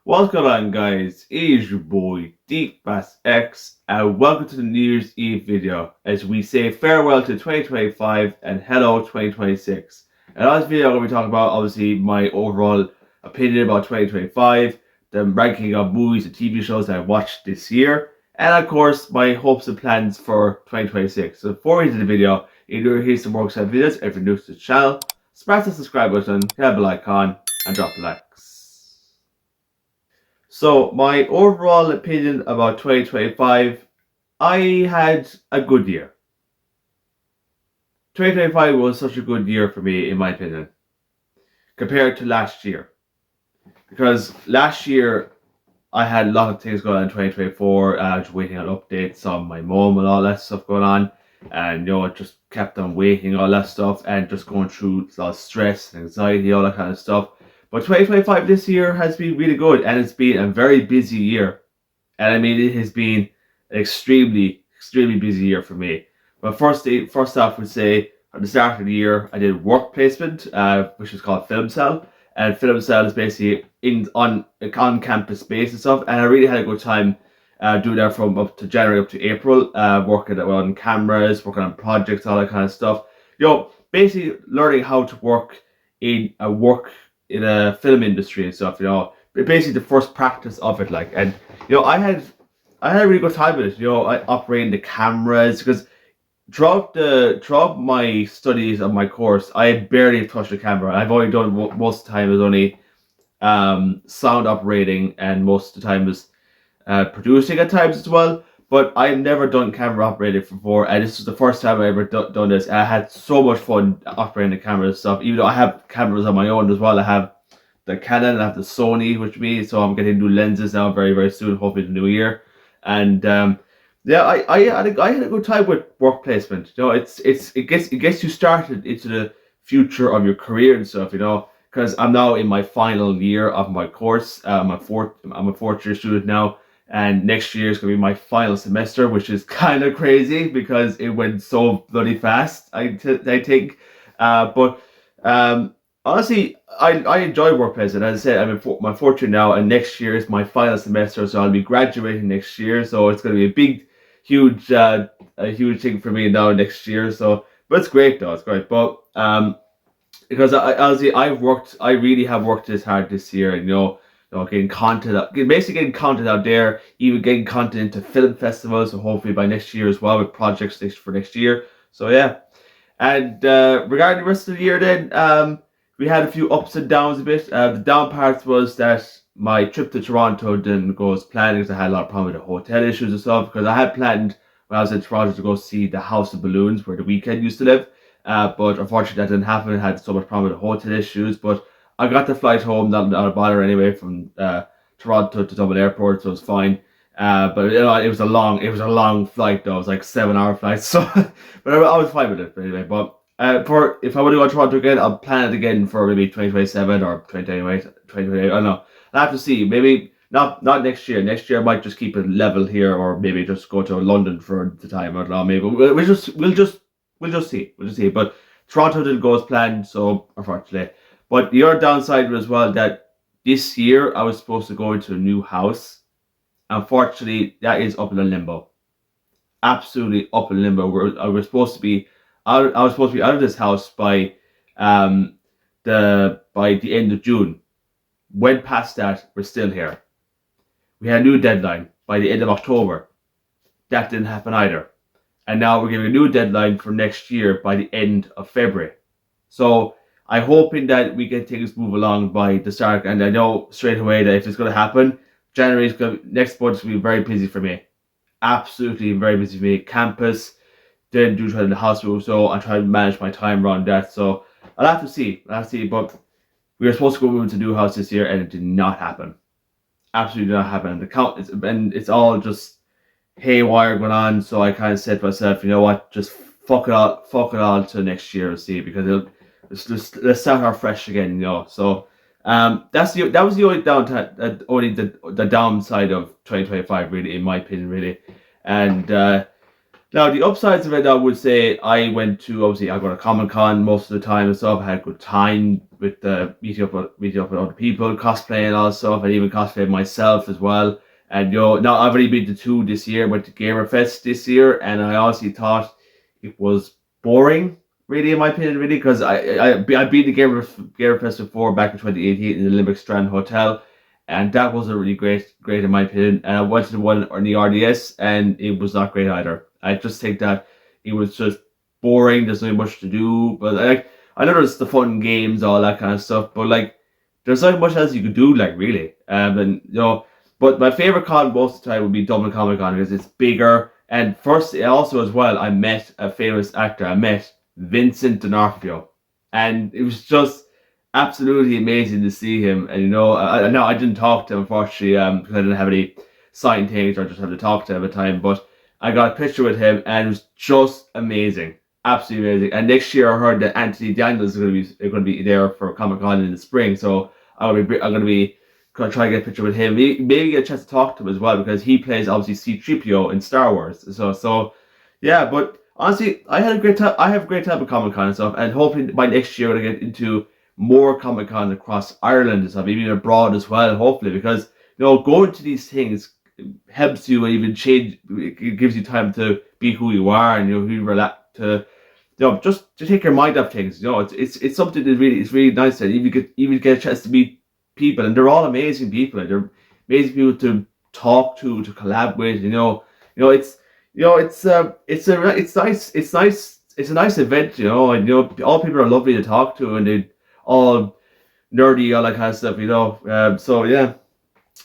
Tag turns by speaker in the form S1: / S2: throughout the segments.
S1: What's going on, guys? It is your boy Deep Bass X, and welcome to the New Year's Eve video as we say farewell to 2025 and hello 2026. And on this video, I'm going to be talking about obviously my overall opinion about 2025, the ranking of movies and TV shows that I watched this year, and of course my hopes and plans for 2026. So before we get into the video, if you're here some more exciting videos, if you're new to the channel, smash the subscribe button, hit the bell icon, and drop a like. So my overall opinion about 2025, I had a good year. 2025 was such a good year for me, in my opinion, compared to last year. Because last year I had a lot of things going on in 2024. Just waiting on updates on my mom and all that stuff going on, and I just kept on waiting, all that stuff, and just going through a lot of stress and anxiety, all that kind of stuff. But 2025 this year has been really good, and it's been a very busy year. And I mean, it has been an extremely busy year for me. But first off, would say at the start of the year, I did work placement, which is called Film Cell. And Film Cell is basically on campus space and stuff. And I really had a good time doing that from up to January up to April, working on cameras, working on projects, all that kind of stuff. Basically learning how to work in a film industry and stuff. Basically the first practice of it, like, and I had a really good time with it. I operating the cameras because throughout my studies of my course, I barely touched the camera. I've only done most of the time is only sound operating, and most of the time is producing at times as well. But I've never done camera operating before, and this was the first time I ever done this. And I had so much fun operating the camera and stuff. Even though I have cameras on my own as well, I have the Canon, and I have the Sony, which means so I'm getting new lenses now very very soon, hopefully the new year. And yeah, I had a good time with work placement. It gets you started into the future of your career and stuff. Because I'm now in my final year of my course. I'm a fourth year student now, and next year is going to be my final semester, which is kind of crazy because it went so bloody fast. I think, but honestly, I enjoy work placement. As I said, I'm in my fourth year now, and next year is my final semester, so I'll be graduating next year. So it's going to be a huge thing for me now next year. So, but it's great though. It's great, but because I really have worked this hard this year, and getting basically getting content out there, even getting content into film festivals. So hopefully by next year as well with projects for next year. So yeah, and regarding the rest of the year, then we had a few ups and downs a bit. The down parts was that my trip to Toronto didn't go as planned because I had a lot of problems with the hotel issues and stuff. Because I had planned when I was in Toronto to go see the House of Balloons where The Weeknd used to live. But unfortunately that didn't happen. I had so much problem with the hotel issues. But I got the flight home, not a bother anyway, from Toronto to Dublin Airport, so it was it was a long flight though. It was like 7 hour flight. So, but I was fine with it anyway. But if I want to go to Toronto again, I'll plan it again for maybe 2027 or 2028. I don't know. I have to see. Maybe not next year. Next year I might just keep it level here, or maybe just go to London for the time. I don't know. Maybe we'll just see. We'll just see. But Toronto didn't go as planned, so unfortunately. But the other downside was, well, that this year I was supposed to go into a new house. Unfortunately, that is up in a limbo. Absolutely up in limbo. I was supposed to be out of this house by the end of June. Went past that, we're still here. We had a new deadline by the end of October. That didn't happen either. And now we're giving a new deadline for next year by the end of February. So I'm hoping that we get things move along by the start. And I know straight away that if it's going to happen, next month is going to be very busy for me. Absolutely very busy for me. Campus, then try in the hospital, so I try to manage my time around that. So I'll have to see. But we were supposed to go move to a new house this year, and it did not happen. Absolutely did not happen. It's all just haywire going on. So I kind of said to myself, you know what, just fuck it all to next year and see, because let's start our fresh again. So that was the only the downside of 2025, really, in my opinion, really. And Now, the upsides of it, I would say obviously, I go to Comic Con most of the time and stuff. I had a good time with meeting up with other people, cosplaying and all stuff, and even cosplaying myself as well. And, now I've already been to two this year, went to Gamer Fest this year, and I honestly thought it was boring, really, in my opinion, really, because I've been to Gamer Fest before back in 2018 in the Limerick Strand Hotel, and that wasn't really great in my opinion. And I went to the one on the RDS, and it was not great either. I just think that it was just boring. There's not much to do, but like I know there's the fun games, all that kind of stuff, but like there's not much else you could do, like really. And but my favorite con most of the time would be Dublin Comic Con because it's bigger. And first, also as well, I met a famous actor. I met Vincent D'Onofrio, and it was just absolutely amazing to see him. And no, I didn't talk to him unfortunately, because I didn't have any signed things or just had to talk to him at the time. But I got a picture with him, and it was just amazing, absolutely amazing. And next year, I heard that Anthony Daniels is going to be there for Comic Con in the spring. So I'm going to try to get a picture with him. Maybe get a chance to talk to him as well because he plays obviously C-3PO in Star Wars. So yeah, but honestly, I had a great time. I have a great time at Comic Con and stuff, and hopefully by next year, I'm gonna get into more Comic Con across Ireland and stuff, maybe even abroad as well. Hopefully, because going to these things helps you even change. It gives you time to be who you are, and who you relax to. Just to take your mind off things. It's something that it's really nice that even get a chance to meet people, and they're all amazing people. And they're amazing people to talk to collab with. It's a nice event. And all people are lovely to talk to, and they all nerdy, all that kind of stuff. So yeah.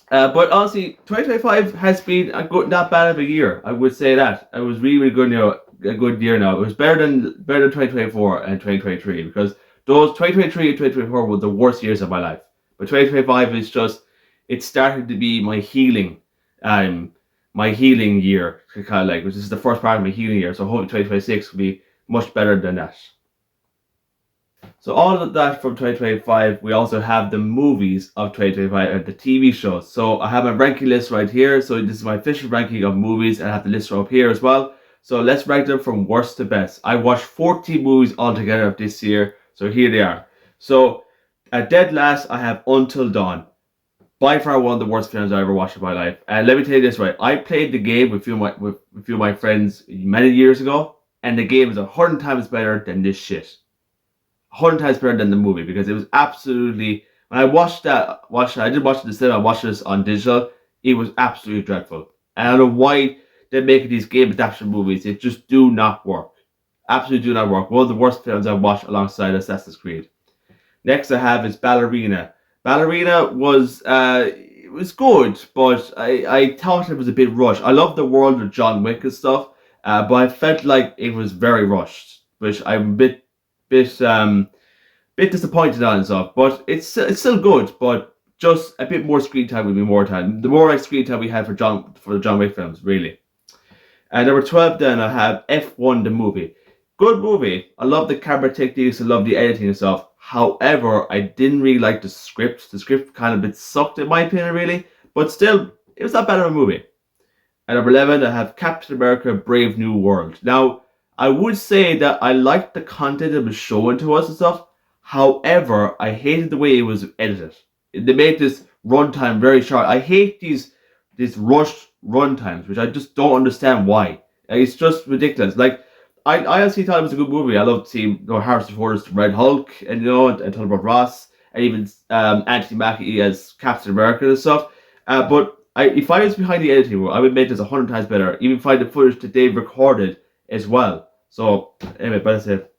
S1: But honestly, 2025 has been not bad of a year. I would say that it was really, really good. A good year now. It was better than 2024 and 2023 because those 2023 and 2024 were the worst years of my life. But 2025 is just it started to be my healing year, kind of like, which is the first part of my healing year. So hopefully 2026 will be much better than that. So all of that from 2025, we also have the movies of 2025 and the TV shows. So I have my ranking list right here. So this is my official ranking of movies, and I have the list up here as well. So let's rank them from worst to best. I watched 40 movies altogether of this year. So here they are. So at dead last, I have Until Dawn. By far one of the worst films I ever watched in my life. And let me tell you this right. I played the game with a few of my friends many years ago, and the game is 100 times better than this shit. 100 times better than the movie because it was absolutely. When I watched that, I did watch it in the cinema. I watched this on digital. It was absolutely dreadful. And I don't know why they're making these game adaptation movies. It just do not work. Absolutely do not work. One of the worst films I've watched alongside Assassin's Creed. Next I have is Ballerina. Ballerina was it was good, but I thought it was a bit rushed. I love the world of John Wick and stuff, but I felt like it was very rushed, which I'm a bit disappointed on and stuff. But it's still good, but just a bit more screen time would be more time. The more screen time we had for the John Wick films, really. And number 12, then I have F1 the movie. Good movie. I love the camera techniques. I love the editing and stuff. However, I didn't really like the script. The script kind of a bit sucked in my opinion, really. But still, it was not bad of a movie. At number 11, I have Captain America Brave New World. Now, I would say that I liked the content it was showing to us and stuff. However, I hated the way it was edited. They made this runtime very short. I hate these rushed runtimes, which I just don't understand why. It's just ridiculous. Like, I honestly thought it was a good movie. I loved seeing Harrison Ford as Red Hulk, and and talking about Ross, and even Anthony Mackie as Captain America and stuff. But if I was behind the editing room, I would make this 100 times better. Even find the footage that they've recorded as well. So anyway, but that's it.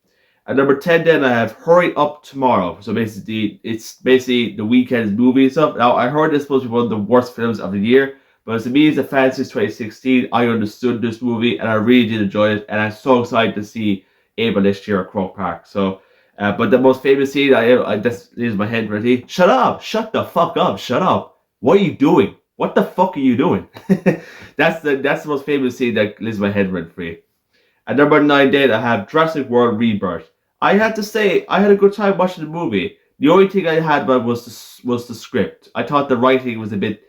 S1: At number 10, then I have Hurry Up Tomorrow. So basically, it's basically the weekend's movie and stuff. Now I heard this supposed to be one of the worst films of the year. But to me, as a fan since 2016, I understood this movie and I really did enjoy it. And I'm so excited to see Ava next year at Croke Park. So, but the most famous scene, I just leaves my head ready. Shut up! Shut the fuck up! Shut up! What are you doing? What the fuck are you doing? That's the most famous scene that leaves my head rent free. At number 9, then I have Jurassic World Rebirth. I had to say I had a good time watching the movie. The only thing I had about was the script. I thought the writing was a bit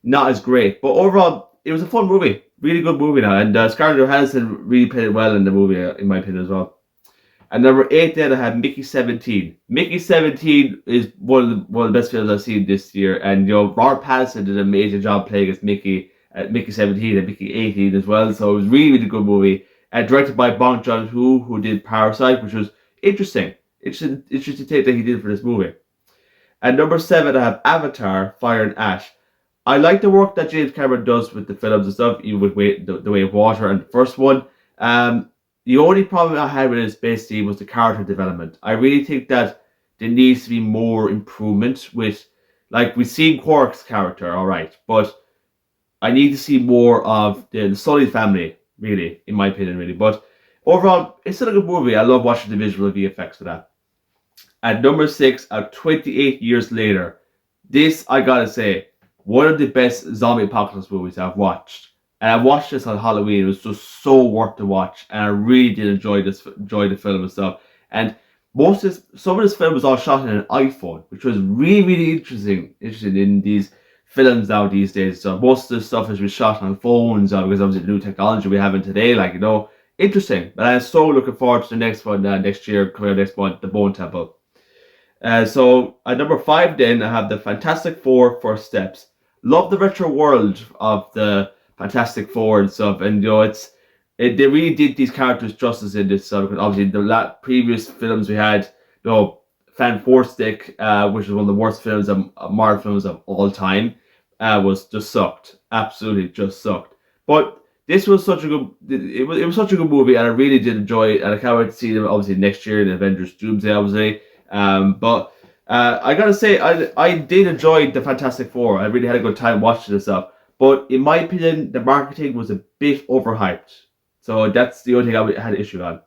S1: not as great, but overall it was a fun movie. really good movie now, and Scarlett Johansson really played it well in the movie, in my opinion as well. And number 8, then I have Mickey 17. Mickey 17 is one of the best films I've seen this year, and Robert Pattinson did an amazing job playing as Mickey 17 and Mickey 18 as well. So it was really really good movie, directed by Bong Joon-ho, who did Parasite, which was interesting. Interesting take that he did for this movie. And number 7, I have Avatar: Fire and Ash. I like the work that James Cameron does with the films and stuff, even with the Way of Water and the first one. The only problem I had with it basically was the character development. I really think that there needs to be more improvement with, like, we've seen Quark's character, all right, but I need to see more of the Sully family, really, in my opinion, really. But overall, it's still a good movie. I love watching the visual VFX for that. At number 6, 28 years later, this, I gotta say, one of the best zombie apocalypse movies I've watched. And I watched this on Halloween. It was just so worth the watch, and I really did enjoy the film and stuff. And some of this film was all shot in an iPhone, which was really really interesting in these films now these days. So most of the stuff has been shot on phones, because obviously the new technology we have in today, interesting. But I'm so looking forward to the next one next year, coming out next month, The Bone Temple. So at number 5, then I have the Fantastic Four: First Steps. Love the retro world of the Fantastic Four and stuff, and they really did these characters justice in this stuff. Because obviously the previous films we had, Fan Four Stick, which is one of the worst films of Marvel films of all time, was just sucked, absolutely just sucked. But this was such a good, it was such a good movie, and I really did enjoy it, and I can't wait to see them obviously next year in Avengers Doomsday, obviously. But I gotta say, I did enjoy the Fantastic Four. I really had a good time watching this stuff. But in my opinion, the marketing was a bit overhyped. So that's the only thing I had an issue on.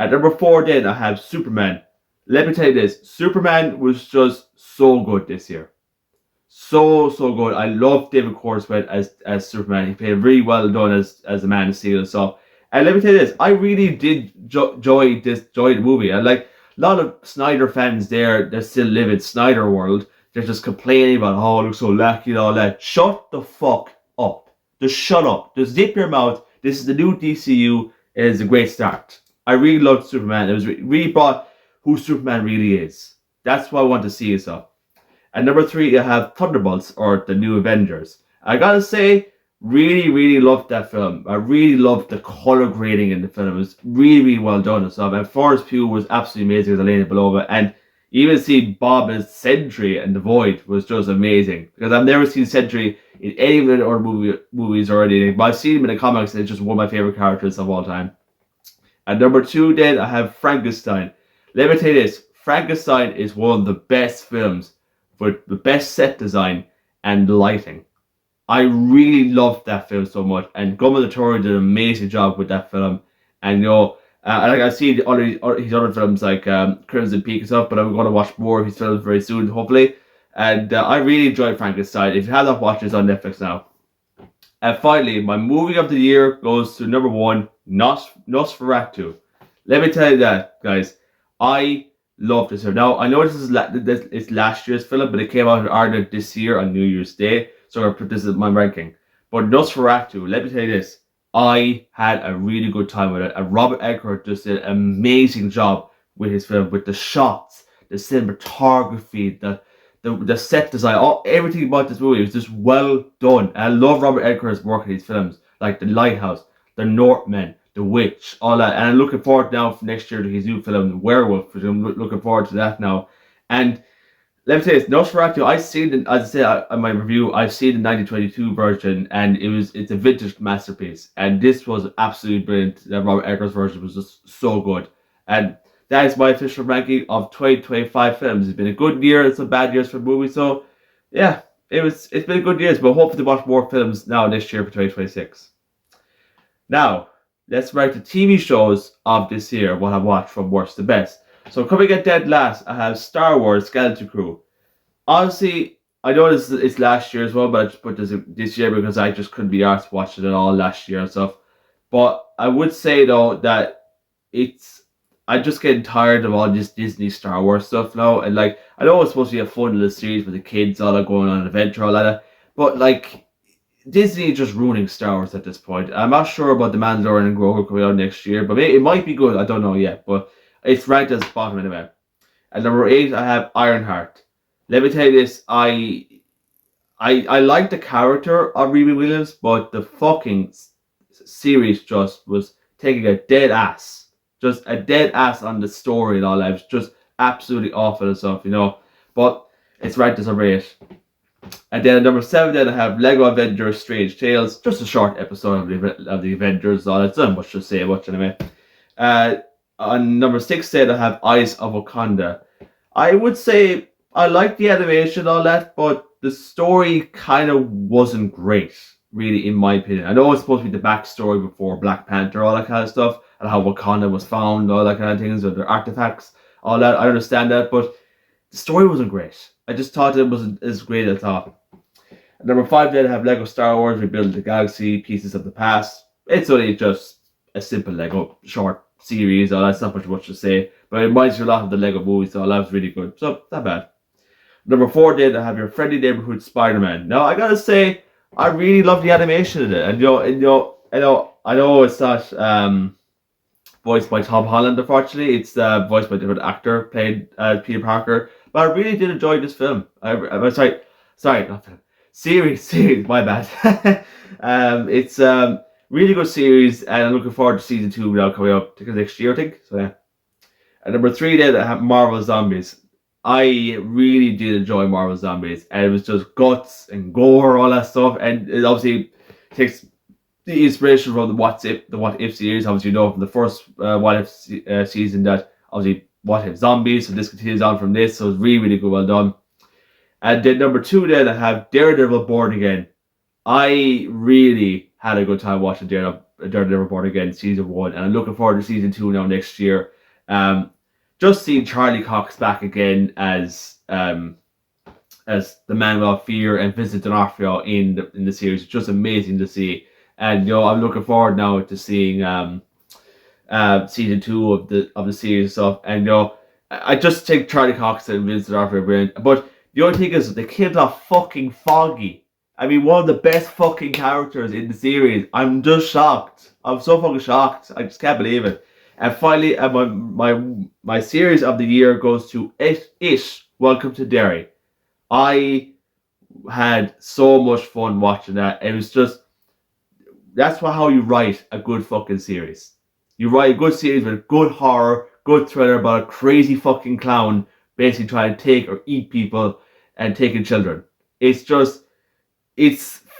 S1: At number 4, then I have Superman. Let me tell you this: Superman was just so good this year. So good. I love David Cornswet as Superman. He played really well done as the Man of Steel and stuff. And let me tell you this: I really did enjoy the movie. I like a lot of Snyder fans there that still live in Snyder world. They're just complaining about, oh, it looks so lacky and all that. Shut the fuck up. Just shut up. Just zip your mouth. This is the new DCU. It is a great start. I really loved Superman. It was really brought who Superman really is. That's what I want to see and stuff. At number 3, you have Thunderbolts, or The New Avengers. I gotta say, really, really loved that film. I really loved the color grading in the film. It was really, really well done and stuff. And Florence Pugh was absolutely amazing as Elena Belova. And even seeing Bob as Sentry and The Void was just amazing. Because I've never seen Sentry in any of the other movies or anything. But I've seen him in the comics, and it's just one of my favorite characters of all time. At number 2, then, I have Frankenstein. Let me tell you this: Frankenstein is one of the best films for the best set design and lighting. I really loved that film so much, and Guillermo del Toro did an amazing job with that film. And I've seen his other films like Crimson Peak and stuff, but I'm going to watch more of his films very soon, hopefully. And I really enjoyed Frankenstein. If you have not watched it, it's on Netflix now. And finally, my movie of the year goes to number 1, Nosferatu. Let me tell you that, guys, I love this film. Now, I know this is it's last year's film, but it came out in Ireland this year on New Year's Day, so I'm going to put this in my ranking. But Nosferatu, let me tell you this: I had a really good time with it, and Robert Eggert just did an amazing job with his film, with the shots, the cinematography, the set design, everything about this movie was just well done. And I love Robert Eggers' work in these films, like The Lighthouse, The Northman, The Witch, all that. And I'm looking forward now for next year to his new film, The Werewolf, which I'm looking forward to that now. And let me say this: Nosferatu, I've seen, as I said in my review, I've seen the 1922 version, and it's a vintage masterpiece. And this was absolutely brilliant. The Robert Eggers version was just so good. And that is my official ranking of 2025 films. It's been a good year and some bad years for movies. So, yeah, it's been a good year. But hopefully to watch more films now this year for 2026. Now, let's rank the TV shows of this year, what I've watched from worst to best. So coming at dead last, I have Star Wars: Skeleton Crew. Honestly, I know it's last year as well, but I just put this year because I just couldn't be asked watching it all last year and stuff. But I would say though that I'm just getting tired of all this Disney Star Wars stuff now. And like, I know it's supposed to be a fun little series with the kids all going on an adventure, all that, but like, Disney is just ruining Star Wars at this point. I'm not sure about the Mandalorian and Grogu coming out next year, but it might be good. I don't know yet, but it's ranked as bottom anyway. At number 8, I have Ironheart. Let me tell you this: I like the character of Riri Williams, but the fucking series just was taking a dead ass, just a dead ass on the story and all that. It was just absolutely awful and stuff, you know. But it's ranked as number 8. And then at number 7, then I have Lego Avengers Strange Tales. Just a short episode of the Avengers. All it's not much to say much anyway. On number 6, then I have Eyes of Wakanda. I would say I like the animation and all that, but the story kind of wasn't great, really, in my opinion. I know it's supposed to be the backstory before Black Panther, all that kind of stuff, and how Wakanda was found, all that kind of things, or their artifacts, all that. I understand that, but the story wasn't great. I just thought it wasn't as great as I thought. At number 5, then I have Lego Star Wars Rebuild the Galaxy Pieces of the Past. It's only just a simple Lego short series, all that's not much to say, but it reminds you a lot of the Lego movies, so that was really good. So, not bad. Number 4, then I have your friendly neighborhood Spider-Man. Now, I gotta say, I really love the animation in it, and I know it's not voiced by Tom Holland, unfortunately. It's voiced by a different actor playing Peter Parker. But I really did enjoy this film. I'm sorry, not film. Series, my bad. It's really good series, and I'm looking forward to season 2 now coming up next year, I think. So yeah. At number 3, then I have Marvel Zombies. I really did enjoy Marvel Zombies, and it was just guts and gore, all that stuff, and it obviously takes the inspiration from the What If series. Obviously, you know from the first What If season that obviously What If Zombies, so this continues on from this, so it's really good, well done. And then number 2, then I have Daredevil Born Again. I really had a good time watching Daredevil Born Again season 1, and I'm looking forward to season 2 now next year. Just seeing Charlie Cox back again as the Man Without Fear and Vincent D'Onofrio in the series, it's just amazing to see. And I'm looking forward now to seeing season 2 of the series stuff. And I just think Charlie Cox and Vincent D'Onofrio are brilliant. But the only thing is, the kids are fucking Foggy. I mean, one of the best fucking characters in the series. I'm just shocked. I'm so fucking shocked. I just can't believe it. And finally, my series of the year goes to It. Welcome to Derry. I had so much fun watching that. It was just, that's how you write a good fucking series. You write a good series with good horror, good thriller about a crazy fucking clown basically trying to take or eat people and taking children. It's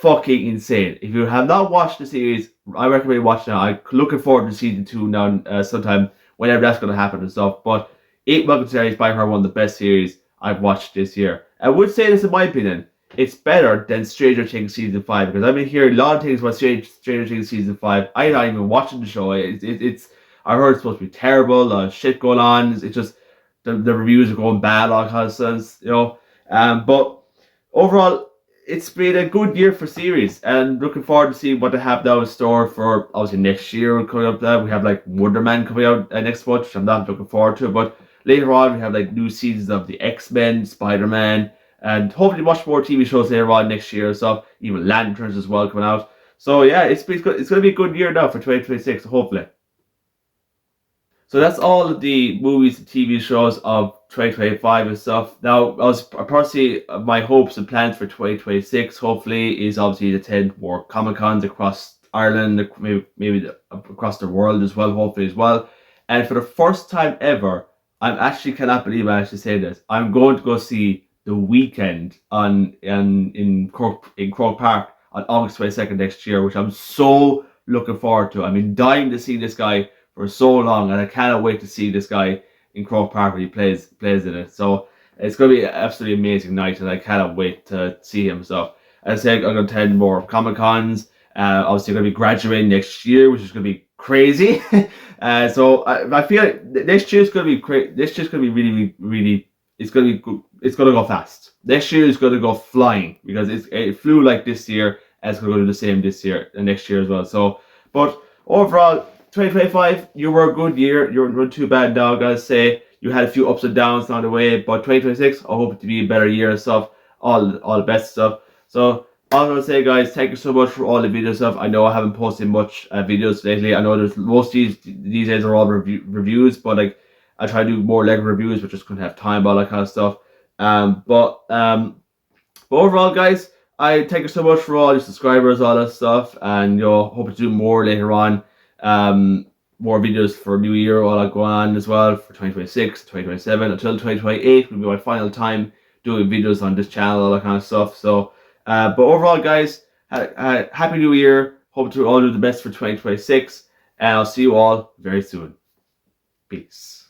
S1: fucking insane. If you have not watched the series, I recommend watching it. I'm looking forward to season 2 now, sometime, whenever that's going to happen and stuff. But Welcome to Derry is by far one of the best series I've watched this year. I would say this in my opinion. It's better than Stranger Things season 5, because I've been hearing a lot of things about Stranger Things season 5. I'm not even watching the show. It's I heard it's supposed to be terrible. A lot of shit going on. It's just the reviews are going bad, all kinds of sense, But overall, it's been a good year for series, and looking forward to seeing what they have now in store for obviously next year coming up. There we have like Wonder Man coming out next month, which I'm not looking forward to. But later on, we have like new seasons of the X-Men, Spider-Man, and hopefully much more TV shows later on next year. So even Lanterns as well coming out. So yeah, it's going to be a good year now for 2026, hopefully. So that's all of the movies and TV shows of 2025 and stuff. Now, personally, my hopes and plans for 2026, hopefully, is obviously to attend more Comic-Cons across Ireland, maybe across the world as well, hopefully as well. And for the first time ever, I actually cannot believe I actually say this. I'm going to go see The Weeknd in Croke Park on August 22nd next year, which I'm so looking forward to. I've been dying to see this guy for so long, and I cannot wait to see this guy in Croke Park when he plays in it. So it's going to be an absolutely amazing night, and I cannot wait to see him. So as I said, I'm going to attend more Comic-Cons. Obviously, I'm going to be graduating next year, which is going to be crazy. So I feel like next year is going to be crazy. This year's going to be really, really. It's going to be good. It's going to go fast. Next year is going to go flying, because it flew like this year, and it's going to do the same this year and next year as well. So, but overall, 2025, you were a good year. You weren't too bad now, I gotta say. You had a few ups and downs along the way, but 2026, I hope it to be a better year and stuff. All the best stuff. So Also, I want to say, guys, thank you so much for all the video stuff. I know I haven't posted much videos lately. I know there's most of these days are all reviews, but like I try to do more Lego reviews, but just couldn't have time, all that kind of stuff. But overall, guys, I thank you so much for all your subscribers, all that stuff, and hope to do more later on. More videos for New Year, all that going on as well for 2026, 2027, until 2028 will be my final time doing videos on this channel, all that kind of stuff. So, but overall, guys, happy New Year. Hope to all do the best for 2026, and I'll see you all very soon. Peace.